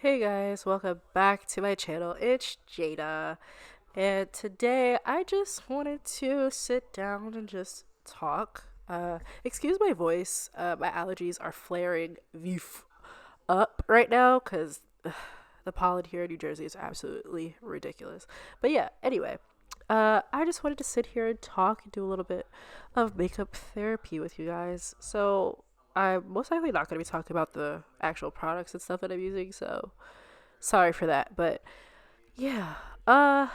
Hey guys, welcome back to my channel. It's Jada, and today I just wanted to sit down and just talk. Excuse my voice. My allergies are flaring up right now because the pollen here in New Jersey is absolutely ridiculous. But yeah, anyway, I just wanted to sit here and talk and do a little bit of makeup therapy with you guys. So I'm most likely not going to be talking about the actual products and stuff that I'm using, so sorry for that. But yeah, uh,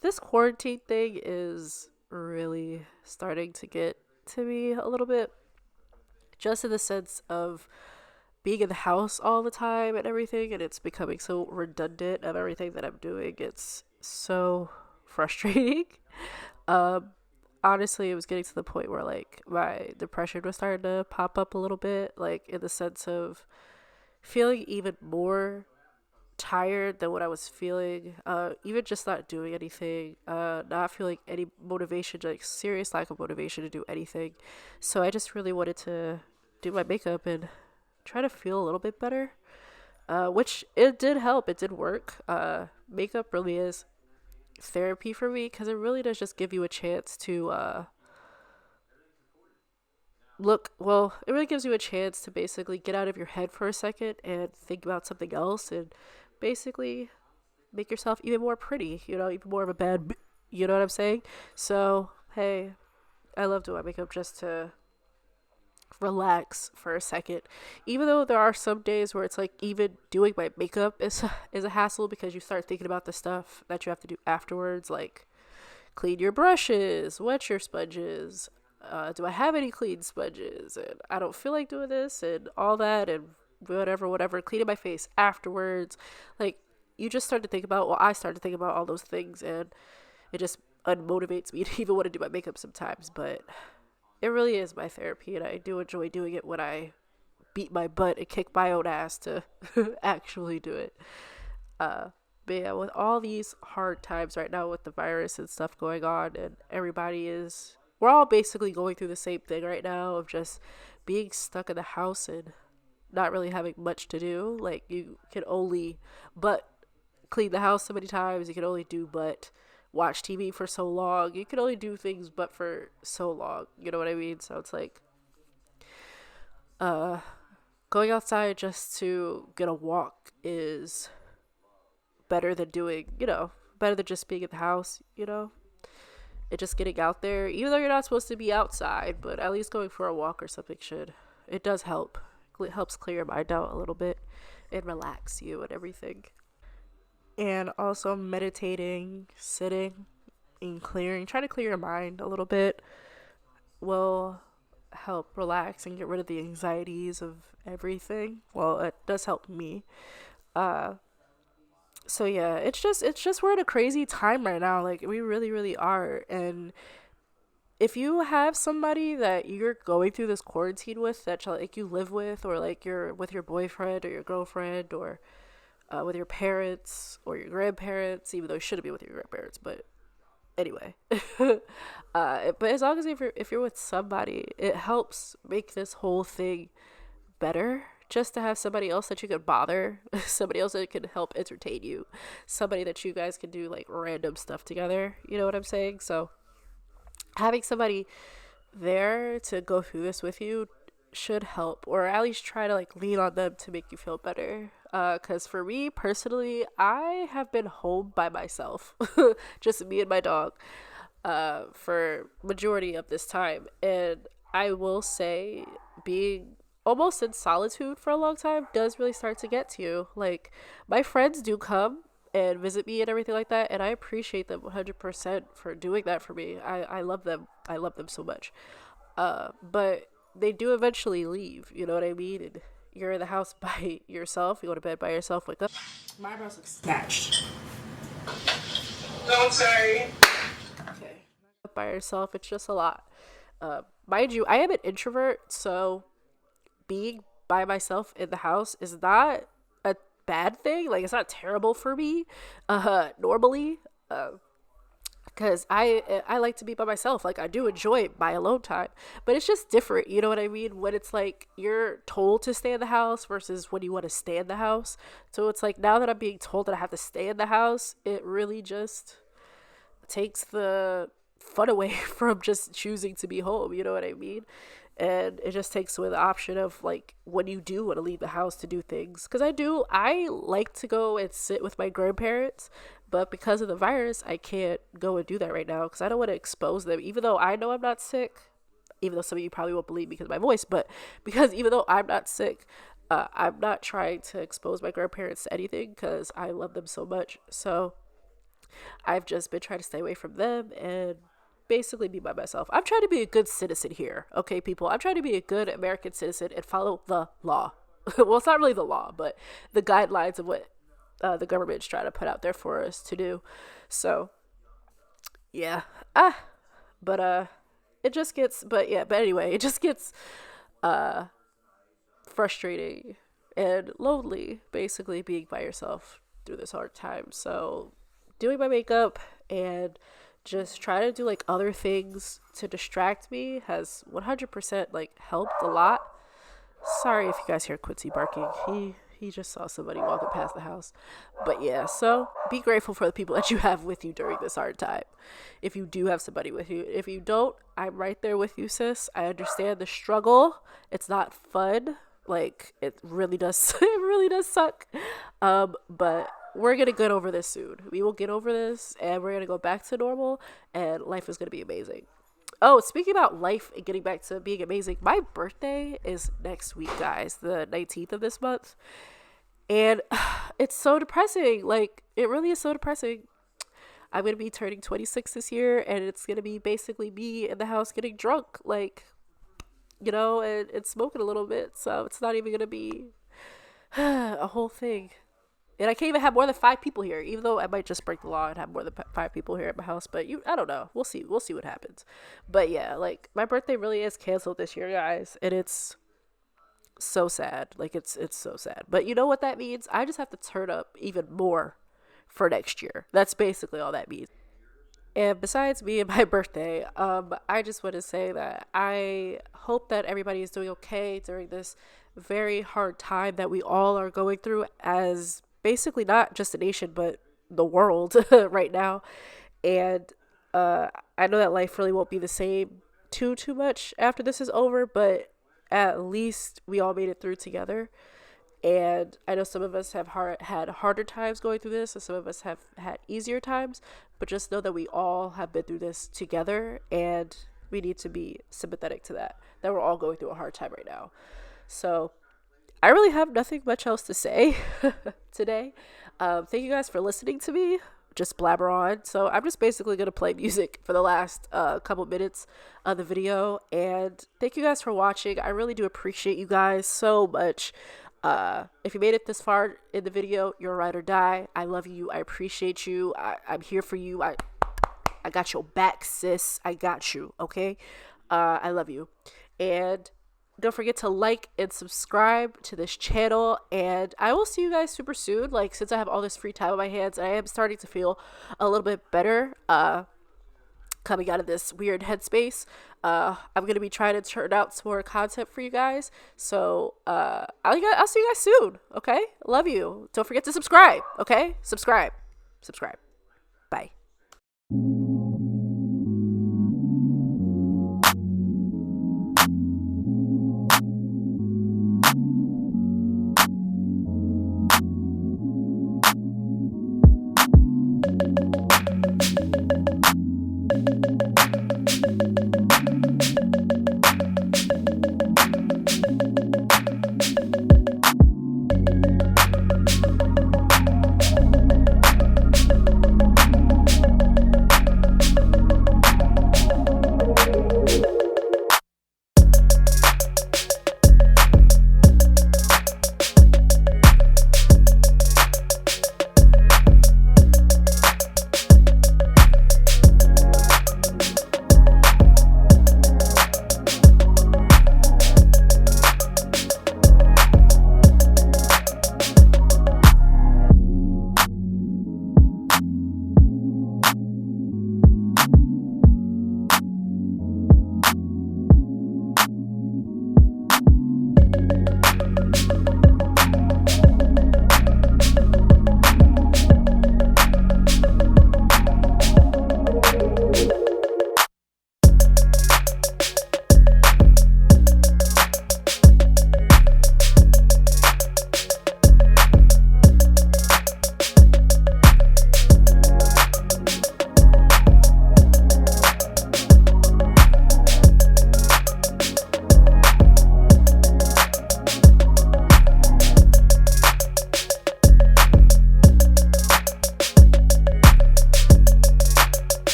this quarantine thing is really starting to get to me a little bit, just in the sense of being in the house all the time and everything, and it's becoming so redundant of everything that I'm doing. It's so frustrating. Um, Honestly, it was getting to the point where like my depression was starting to pop up a little bit, like in the sense of feeling even more tired than what I was feeling. Even just not doing anything, not feeling any motivation, like serious lack of motivation to do anything. So I just really wanted to do my makeup and try to feel a little bit better. Which it did help. It did work. Makeup really is therapy for me because it really does just give you a chance to look well, it really gives you a chance to basically get out of your head for a second and think about something else and basically make yourself even more pretty, even more of a you know what I'm saying? So, hey, I love doing my makeup just to relax for a second. Even though there are some days where it's like even doing my makeup is a hassle because you start thinking about the stuff that you have to do afterwards, like clean your brushes, wet your sponges. Do I have any clean sponges? And I don't feel like doing this and all that and whatever. Cleaning my face afterwards. Like, you just start to think about, well, I start to think about all those things and it just unmotivates me to even want to do my makeup sometimes. But it really is my therapy and I do enjoy doing it when I beat my butt and kick my own ass to actually do it. Uh, but yeah, with all these hard times right now with the virus and stuff going on, and we're all basically going through the same thing right now of just being stuck in the house and not really having much to do. Like, you can only but clean the house so many times, you can only do but watch TV for so long, you can only do things but for so long, you know what I mean? So it's like, uh, going outside just to get a walk is better than better than just being in the house, It just getting out there, even though you're not supposed to be outside, but at least going for a walk or something it does help. It helps clear your mind out a little bit and relax you and everything. And also meditating, sitting, and try to clear your mind a little bit will help relax and get rid of the anxieties of everything. Well, it does help me. Uh, so yeah, it's just we're in a crazy time right now. Like, we really really are. And if you have somebody that you're going through this quarantine with, that like you live with, or like you're with your boyfriend or your girlfriend, or with your parents or your grandparents, even though you shouldn't be with your grandparents, but anyway. But as long as if you're with somebody, it helps make this whole thing better, just to have somebody else that you could bother, somebody else that could help entertain you, somebody that you guys can do like random stuff together. You know what I'm saying? So having somebody there to go through this with you should help, or at least try to like lean on them to make you feel better. Because for me personally, I have been home by myself, just me and my dog, for majority of this time, and I will say being almost in solitude for a long time does really start to get to you. Like, my friends do come and visit me and everything like that, and I appreciate them 100% for doing that for me. I love them. I love them so much. But they do eventually leave, you know what I mean? And you're in the house by yourself, you go to bed by yourself, wake up. My eyebrows look snatched. Don't say. Okay. By yourself, it's just a lot. Mind you, I am an introvert, so being by myself in the house is not a bad thing. Like, it's not terrible for me, normally. Because because I like to be by myself. Like, I do enjoy my alone time, but it's just different, you know what I mean, when it's like you're told to stay in the house versus when you want to stay in the house. So it's like, now that I'm being told that I have to stay in the house, it really just takes the fun away from just choosing to be home, you know what I mean? And it just takes away the option of like when you do want to leave the house to do things, because I like to go and sit with my grandparents, but because of the virus I can't go and do that right now because I don't want to expose them, even though I know I'm not sick, even though some of you probably won't believe me because of my voice, but because even though I'm not sick, I'm not trying to expose my grandparents to anything because I love them so much. So I've just been trying to stay away from them and basically be by myself. I'm trying to be a good citizen here, okay, people? I'm trying to be a good American citizen and follow the law. Well, it's not really the law, but the guidelines of what the government's trying to put out there for us to do. So, yeah. It just gets, but anyway, it just gets frustrating and lonely, basically, being by yourself through this hard time. So, doing my makeup and just try to do like other things to distract me has 100% like helped a lot. Sorry if you guys hear Quincy barking. He just saw somebody walking past the house. But yeah, so be grateful for the people that you have with you during this hard time. If you do have somebody with you. If you don't, I'm right there with you, sis. I understand the struggle. It's not fun. Like, it really does it really does suck. But we're gonna get over this soon. We will get over this and we're gonna go back to normal and life is gonna be amazing. Oh, speaking about life and getting back to being amazing, my birthday is next week, guys, the 19th of this month. And it's so depressing. Like, it really is so depressing. I'm gonna be turning 26 this year and it's gonna be basically me in the house getting drunk, like, you know, and smoking a little bit. So it's not even gonna be a whole thing. And I can't even have more than 5 people here, even though I might just break the law and have more than 5 people here at my house. But I don't know. We'll see. We'll see what happens. But yeah, like, my birthday really is canceled this year, guys. And it's so sad. Like, it's so sad. But you know what that means? I just have to turn up even more for next year. That's basically all that means. And besides me and my birthday, I just want to say that I hope that everybody is doing okay during this very hard time that we all are going through as basically not just a nation, but the world right now. And I know that life really won't be the same too much after this is over, but at least we all made it through together. And I know some of us have had harder times going through this, and some of us have had easier times, but just know that we all have been through this together, and we need to be sympathetic to that we're all going through a hard time right now. So I really have nothing much else to say today. Thank you guys for listening to me just blabber on. So I'm just basically going to play music for the last couple minutes of the video. And thank you guys for watching. I really do appreciate you guys so much. If you made it this far in the video, you're a ride or die. I love you. I appreciate you. I'm here for you. I got your back, sis. I got you. Okay. I love you. And don't forget to like and subscribe to this channel, and I will see you guys super soon. Like, since I have all this free time on my hands, I am starting to feel a little bit better coming out of this weird headspace. I'm gonna be trying to turn out some more content for you guys, so I'll see you guys soon. Okay, love you. Don't forget to subscribe. Okay, subscribe. Bye.